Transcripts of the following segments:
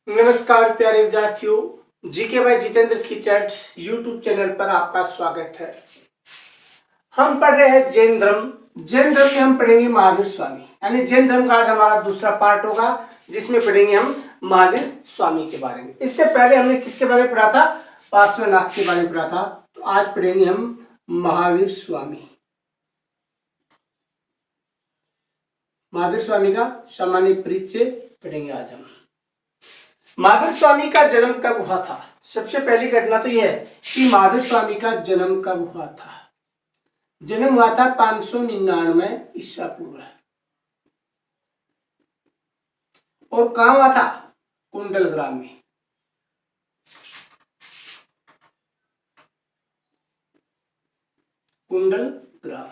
नमस्कार प्यारे विद्यार्थियों, GK by Jitendra Khichar YouTube channel पर आपका स्वागत है। हम पढ़ रहे हैं जैन धर्म। जैन धर्म में हम पढ़ेंगे महावीर स्वामी, यानी जैन धर्म का आज हमारा दूसरा पार्ट होगा, जिसमें पढ़ेंगे हम महावीर स्वामी के बारे में। इससे पहले हमने किसके बारे में पढ़ा था? पार्श्वनाथ के बारे में पढ़ा था। तो आज पढ़ेंगे हम महावीर स्वामी। महावीर स्वामी का सामान्य परिचय पढ़ेंगे आज हम। महावीर स्वामी का जन्म कब हुआ था? सबसे पहली घटना तो यह है कि महावीर स्वामी का जन्म कब हुआ था। जन्म हुआ था 599 ईसा पूर्व। और कहां हुआ था? कुंडल ग्राम में। कुंडल ग्राम।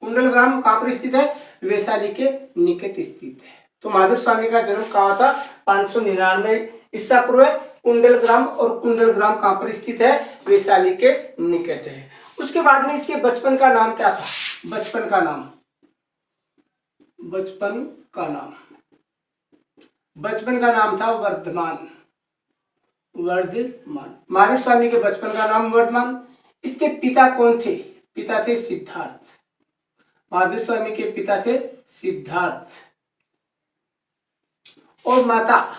कुंडल ग्राम कहां पर स्थित है? वैशाली के निकट स्थित है। तो महावीर स्वामी का जन्म कहा था? 599 ईसा पूर्व। कुंडल ग्राम, और कुंडल ग्राम कहां पर स्थित है? वैशाली के निकट है। उसके बाद में इसके बचपन का नाम क्या था? बचपन का नाम था वर्धमान। महावीर स्वामी के बचपन का नाम वर्धमान। इसके पिता कौन थे? पिता थे सिद्धार्थ। महावीर स्वामी के पिता थे सिद्धार्थ। और माता,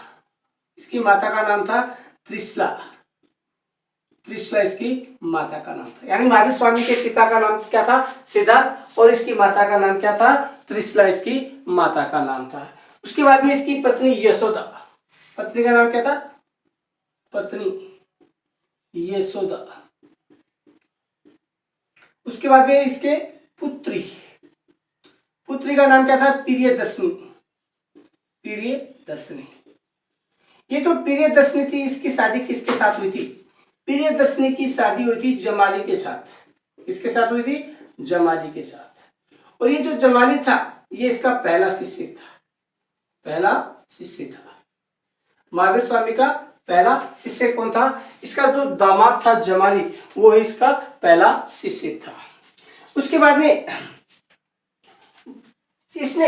इसकी माता का नाम था त्रिशला। त्रिशला इसकी माता का नाम था। यानी महावीर स्वामी के पिता का नाम क्या था? सिद्धार्थ। और इसकी माता का नाम क्या था? त्रिशला इसकी माता का नाम था। उसके बाद में इसकी पत्नी यशोदा। पत्नी का नाम क्या था? पत्नी यशोदा। उसके बाद में इसके पुत्री का नाम क्या था? प्रियदर्शनी। ये तो प्रियदर्शनी थी, इसकी शादी किसके साथ हुई थी? प्रियदर्शनी की शादी हुई थी जमाली के साथ। किसके साथ हुई थी? जमाली के साथ। और ये जो जमाली था, ये इसका पहला शिष्य था। महावीर स्वामी का पहला शिष्य कौन था? इसका जो दामाद था जमाली, वो इसका पहला शिष्य था। उसके बाद में इसने,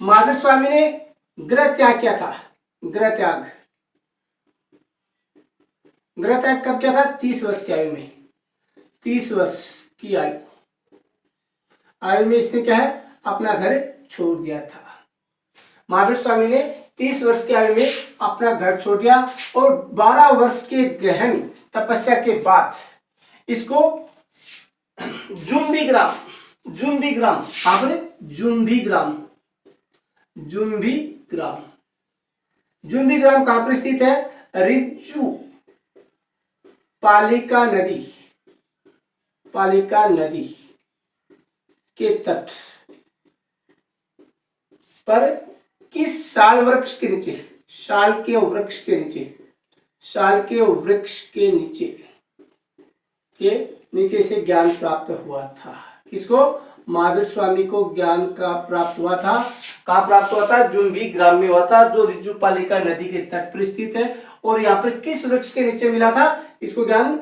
महावीर स्वामी ने गृह त्याग किया था। गृह त्याग कब किया था? 30 वर्ष की आयु में। 30 वर्ष की आयु में इसने क्या है? अपना घर छोड़ दिया था। महावीर स्वामी ने 30 वर्ष की आयु में अपना घर छोड़ दिया, और 12 वर्ष के गहन तपस्या के बाद इसको जुम्बी ग्राम कहां पर स्थित है? रिज्जू पालिका नदी के तट पर किस साल वृक्ष के नीचे से ज्ञान प्राप्त हुआ था। किसको? महावीर स्वामी को ज्ञान का प्राप्त हुआ था। कहाँ प्राप्त हुआ था? जुम्बी ग्राम में हुआ था, जो रिज्जू पालिका नदी के तट पर स्थित है। और यहाँ पर किस वृक्ष के नीचे मिला था इसको ज्ञान?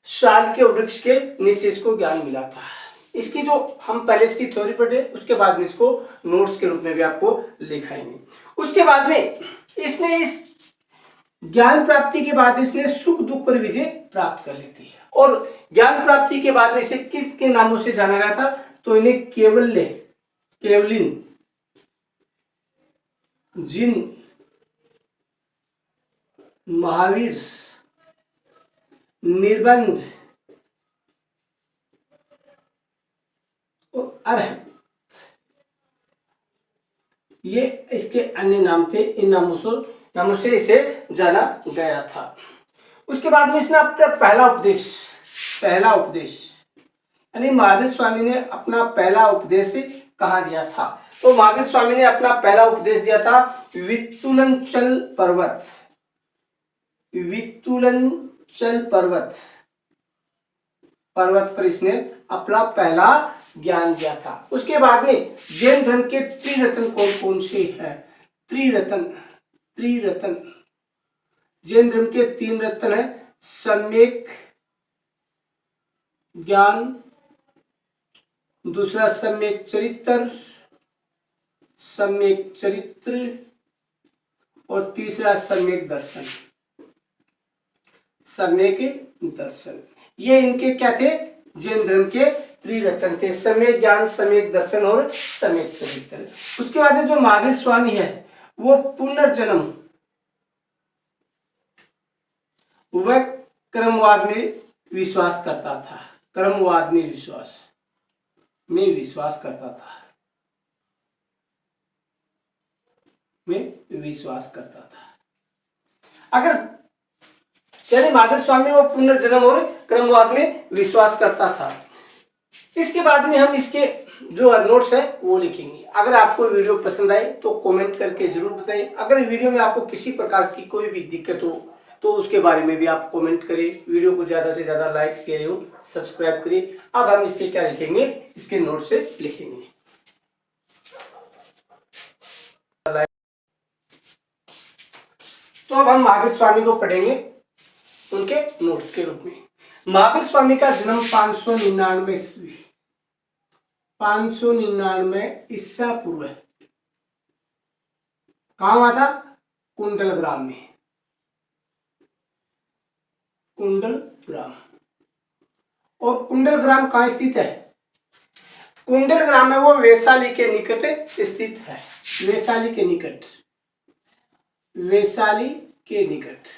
साल के वृक्ष के नीचे इसको ज्ञान मिला था। इसकी जो हम पहले इसकी थ्योरी पढ़े, उसके बाद में इसको नोट्स के रूप में भी आपको लिखाएंगे। उसके बाद में इसने इस ज्ञान प्राप्ति के बाद इसने सुख दुख पर विजय प्राप्त कर ली थी। और ज्ञान प्राप्ति के बाद में इसे किसके नामों से जाना गया था? तो इन्हें केवलिन, जिन, महावीर, निर्बंध और अरहत, ये इसके अन्य नाम थे। इन नामों से इसे जाना गया था। उसके बाद में इसने अपना पहला उपदेश यानी महावीर स्वामी ने अपना पहला उपदेश कहाँ दिया था? तो महावीर स्वामी ने अपना पहला उपदेश दिया था वित्तुलंचल पर्वत पर इसने अपना पहला ज्ञान दिया था। उसके बाद में जैन धर्म के त्रिरत्न कौन से हैं? त्रिरत्न जैन धर्म के 3 रत्न है: सम्यक ज्ञान, दूसरा सम्यक चरित्र, और तीसरा सम्यक दर्शन। सम्यक दर्शन ये इनके क्या थे, जैन धर्म के त्रिरत्न थे, सम्यक ज्ञान, सम्यक दर्शन और सम्यक चरित्र। उसके बाद जो महावीर स्वामी है वो पुनर्जन्म वह क्रमवाद में विश्वास करता था, क्रमवाद में विश्वास करता था, अगर यानी महावीर स्वामी वो पुनर्जन्म और क्रमवाद में विश्वास करता था। इसके बाद में हम इसके जो नोट्स है वो लिखेंगे। अगर आपको वीडियो पसंद आए तो कमेंट करके जरूर बताएं। अगर वीडियो में आपको किसी प्रकार की कोई भी दिक्कत हो तो उसके बारे में भी आप कमेंट करें। वीडियो को ज्यादा से ज्यादा लाइक, शेयर एवं सब्सक्राइब करिए। अब हम इसके क्या लिखेंगे, इसके नोट से लिखेंगे। तो अब हम महावीर स्वामी को पढ़ेंगे उनके नोट्स के रूप में। महावीर स्वामी का जन्म 599 ईसा पूर्व कहाँ हुआ था, कुंडलग्राम में, कुंडलग्राम। और कुंडलग्राम कहाँ स्थित है, कुंडलग्राम में वो वैशाली के निकट स्थित है, वैशाली के निकट, वैशाली के निकट,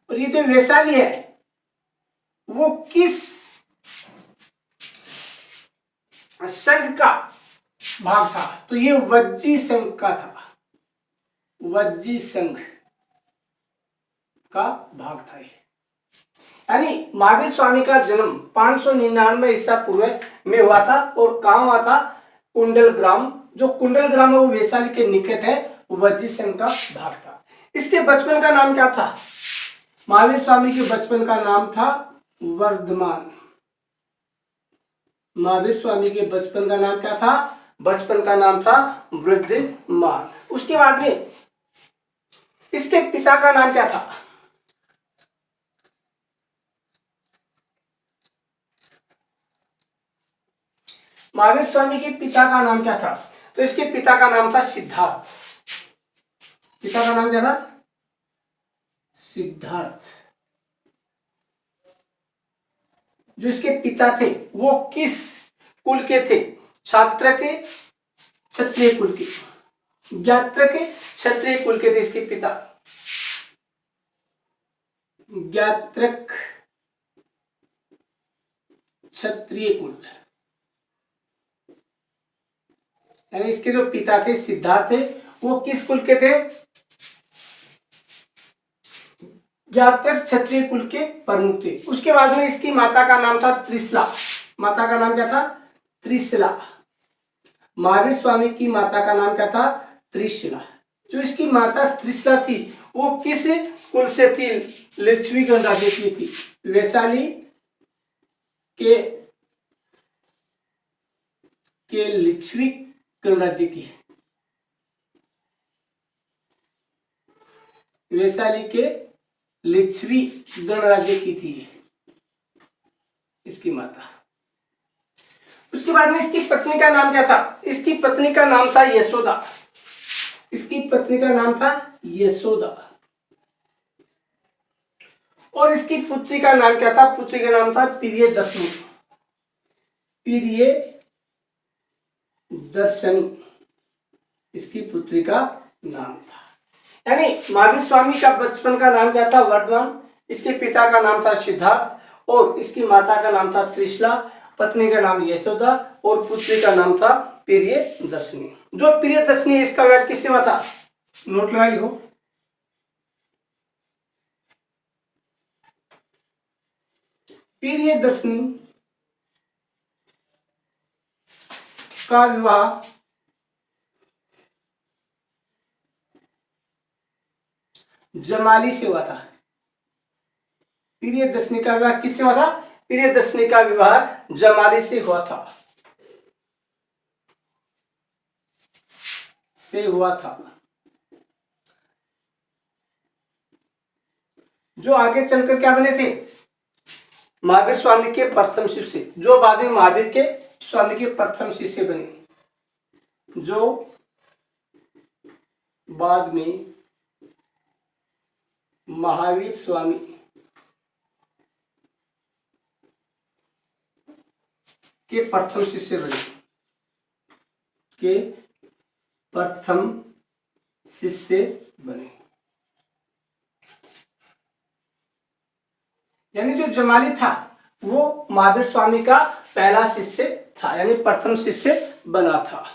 और ये जो वैशाली है वो किस संघ का भाग था, तो ये वज्जी संघ का था, वज्जी संघ का भाग था। यानी महावीर स्वामी का जन्म 599 ईसा पूर्व में हुआ था और कहाँ हुआ था, कुंडलग्राम। जो कुंडलग्राम है वो वैशाली के निकट है, वज्जी संघ का भाग था। इसके बचपन का नाम क्या था, महावीर स्वामी के बचपन का नाम था वर्धमान। महावीर स्वामी के बचपन का नाम क्या था, बचपन का नाम था वर्धमान। उसके बाद में इसके पिता का नाम क्या था, महावीर स्वामी के पिता का नाम क्या था, तो इसके पिता का नाम था सिद्धार्थ। पिता का नाम क्या था, सिद्धार्थ। जो इसके पिता थे वो किस कुल के थे, छात्र के, क्षत्रिय कुल के, ज्ञात्र के, क्षत्रिय कुल के थे इसके पिता, ज्ञात्रक क्षत्रिय कुल। यानी इसके जो पिता थे सिद्धार्थ थे वो किस कुल के थे, ज्ञात्रक क्षत्रिय कुल के प्रमुख थे। उसके बाद में इसकी माता का नाम था त्रिशला। माता का नाम क्या था, त्रिशला। महावीर स्वामी की माता का नाम क्या था, त्रिशला। जो इसकी माता त्रिशला थी वो किस कुल से थी, लिच्छवी गणराज्य की थी, वैशाली के लिच्छवी गणराज्य की, वैशाली के लिच्छवी गणराज्य की थी इसकी माता। उसके बाद में इसकी पत्नी का नाम क्या था, इसकी पत्नी का नाम था यशोदा। इसकी पत्नी का नाम था यशोदा। और इसकी पुत्री का नाम क्या था, पुत्री का नाम था प्रियदर्शनी। प्रियदर्शनी इसकी पुत्री का नाम था। यानी महावीर स्वामी का बचपन का नाम क्या था, वर्धमान। इसके पिता का नाम था सिद्धार्थ और इसकी माता का नाम था त्रिशला, पत्नी का नाम यशोदा और पुत्री का नाम था प्रियदर्शनी। जो प्रियदर्शनी इसका विवाह किससे हुआ था, नोट लगाई हो, प्रियदर्शनी का विवाह जमाली से हुआ था। प्रियदर्शनी का विवाह किससे हुआ था, प्रियदर्शनी का विवाह जमाली से हुआ था, जो आगे चलकर क्या बने थे, महावीर स्वामी के प्रथम शिष्य, जो बाद में महावीर के स्वामी के प्रथम शिष्य बने, जो बाद में महावीर स्वामी के प्रथम शिष्य बने, के प्रथम शिष्य बने। यानी जो जमाली था वो महावीर स्वामी का पहला शिष्य था, यानी प्रथम शिष्य बना था।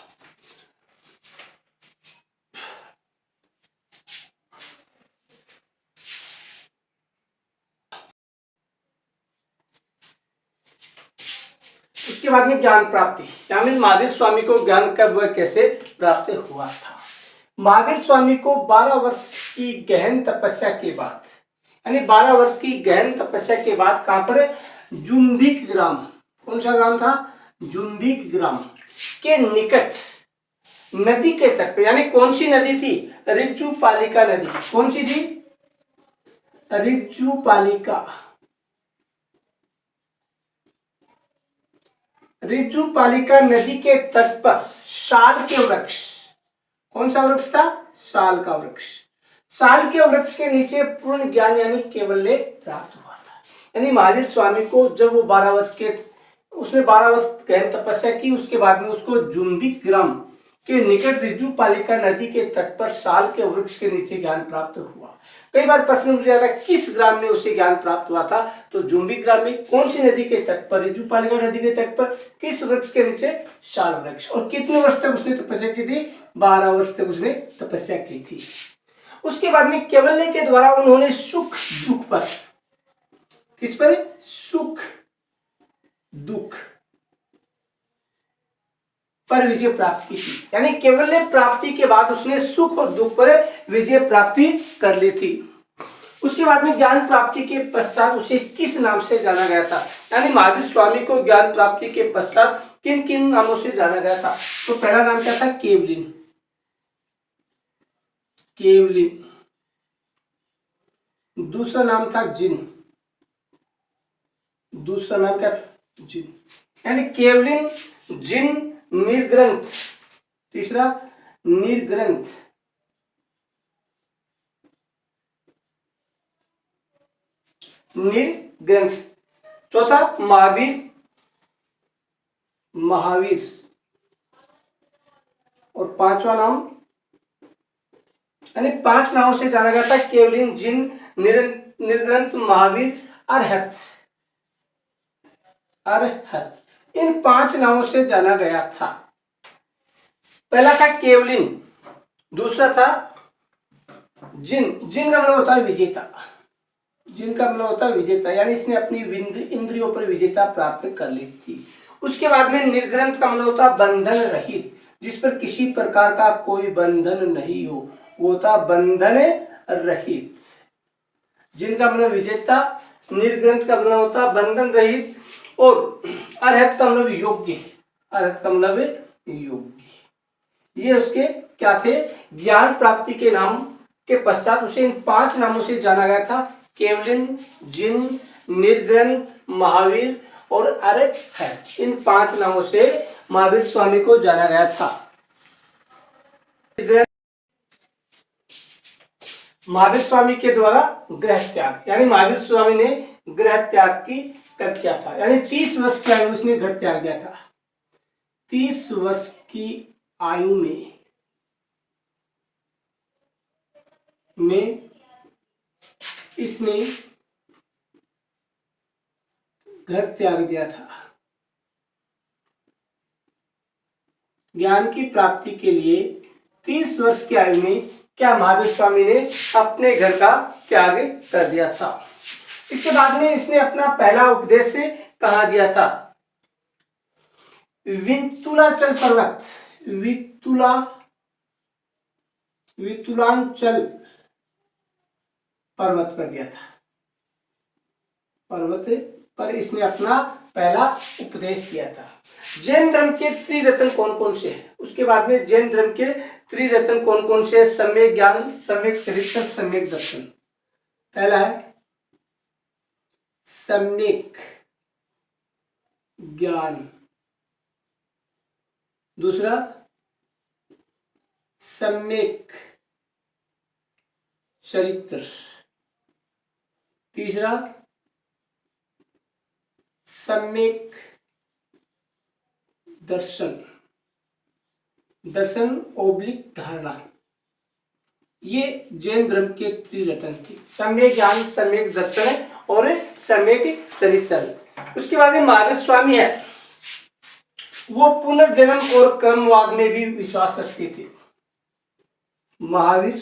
उसके बाद में ज्ञान प्राप्ति, यानी महावीर स्वामी को ज्ञान कब व कैसे प्राप्त हुआ था। महावीर स्वामी को 12 वर्ष की गहन तपस्या के बाद, यानी 12 वर्ष की गहन तपस्या के बाद कहां पर, जुम्बिक ग्राम, कौन सा ग्राम था, जुम्बिक ग्राम के निकट नदी के तट पर, यानी कौन सी नदी थी, ऋजुपालिका नदी। कौन सी थी, ऋजुपालिका। ऋजुपालिका नदी के तट पर साल के वृक्ष, कौन सा वृक्ष था, साल का वृक्ष, साल के वृक्ष के नीचे पूर्ण ज्ञान यानी केवल्य प्राप्त हुआ था। यानी महावीर स्वामी को जब वो 12 वर्ष के, उसने 12 वर्ष गहन तपस्या की, उसके बाद में उसको जुम्बिक ग्राम के निकट ऋजुपालिका नदी के तट पर साल के वृक्ष के नीचे ज्ञान प्राप्त हुआ। कई बार प्रश्न पूछा जाता है किस ग्राम में उसे ज्ञान प्राप्त हुआ था, तो जुम्बिक ग्राम में। कौन सी नदी के तट पर, ऋजुपालिका नदी के तट पर, किस वृक्ष के नीचे, साल वृक्ष। और कितने वर्ष तक उसने तपस्या की थी, 12 वर्ष तक उसने तपस्या की थी। उसके बाद में केवल्य के द्वारा उन्होंने सुख दुख पर, किस पर, सुख दुख पर विजय प्राप्त की थी। यानी केवल्य प्राप्ति के बाद उसने सुख और दुख पर विजय प्राप्ति कर ली थी। उसके बाद में ज्ञान प्राप्ति के पश्चात उसे किस नाम से जाना गया था, यानी महावीर स्वामी को ज्ञान प्राप्ति के पश्चात किन किन नामों से जाना गया था। तो पहला नाम क्या था, केवलिन, केवलिन। दूसरा नाम था जिन, दूसरा नाम क्या था, जिन, यानी केवलिन, जिन, निर्ग्रंथ। तीसरा निर्ग्रंथ, निर्ग्रंथ। चौथा महावीर, महावीर। और पांचवा नाम, यानी 5 नामों से जाना गया था, केवलिन, जिन, निर्ग्रंथ, महावीर, अरहत, अरहत। इन 5 नामों से जाना गया था। पहला था केवलिन, दूसरा था जिन, जिन का मतलब होता है विजेता, जिन का मतलब होता है विजेता, यानी इसने अपनी इंद्रियों पर विजेता प्राप्त कर ली थी। उसके बाद में निर्ग्रंथ का मतलब होता है बंधन रहित, जिस पर किसी प्रकार का कोई बंधन नहीं हो, वो होता बंधन रहित। जिनका मतलब विजेता, निर्ग्रंथ का मतलब होता बंधन रहित, और अरहत का मतलब योग्य, अरहत का मतलब योग्य। ये उसके क्या थे, ज्ञान प्राप्ति के नाम के पश्चात उसे इन 5 नामों से जाना गया था, केवलिन, जिन, निर्ग्रंथ, महावीर और अरहत। इन 5 नामों से महावीर स्वामी को जाना गया था। महावीर स्वामी के द्वारा गृह त्याग, यानी महावीर स्वामी ने गृह त्याग की कब किया था, यानी 30 वर्ष की आयु में उसने घर त्याग दिया था। 30 वर्ष की आयु में इसने घर त्याग दिया था। ज्ञान की प्राप्ति के लिए 30 वर्ष की आयु में क्या महावीर स्वामी ने अपने घर का त्याग कर दिया था। इसके बाद में इसने अपना पहला उपदेश कहाँ दिया था, विंतुलाचल पर्वत, वितुलांचल पर्वत पर दिया था। पर्वत पर इसने अपना पहला उपदेश दिया था। जैन धर्म के त्रिरत्न कौन कौन से हैं, उसके बाद में जैन धर्म के त्रिरत्न कौन कौन से, सम्यक ज्ञान, सम्यक चरित्र, सम्यक दर्शन। पहला है सम्यक ज्ञान, दूसरा सम्यक चरित्र। तीसरा सम्यक दर्शन, दर्शन ओब्लिक धारणा। ये जैन धर्म के त्रिरत्न थे, सम्यक ज्ञान, सम्यक दर्शन और सम्यक चरित्र। उसके बाद महावीर स्वामी है, वो पुनर्जन्म और क्रमवाद में भी विश्वास रखते थे। महावीर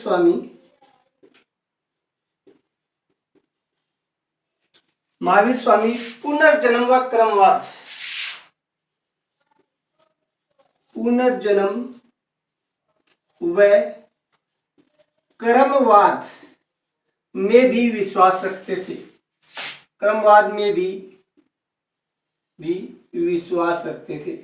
स्वामी पुनर्जन्म व क्रमवाद, पुनर्जन्म व क्रमवाद में भी विश्वास रखते थे। क्रमवाद में भी विश्वास रखते थे,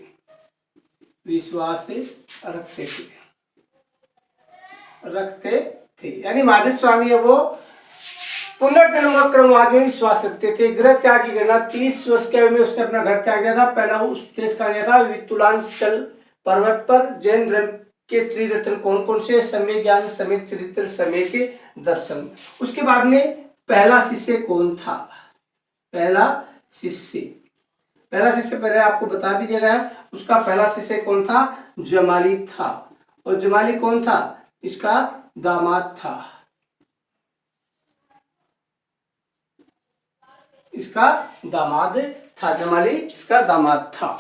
रखते थे। यानी महावीर स्वामी है वो पुनर्जन्म व क्रमवाद में विश्वास रखते थे। गृह त्याग की गणना 30 वर्ष के आयु में उसने अपना घर त्याग दिया था। पहला उस देश का गया था वितुलांचल पर्वत पर। जैन धर्म के त्रिरत्न कौन कौन से? सम्यक ज्ञान, सम्यक चरित्र, सम्यक दर्शन। उसके बाद में पहला शिष्य कौन था? पहला शिष्य पहले आपको बता भी दिया गया। उसका पहला शिष्य कौन था? जमाली था। और जमाली कौन था? इसका दामाद था। जमाली इसका दामाद था।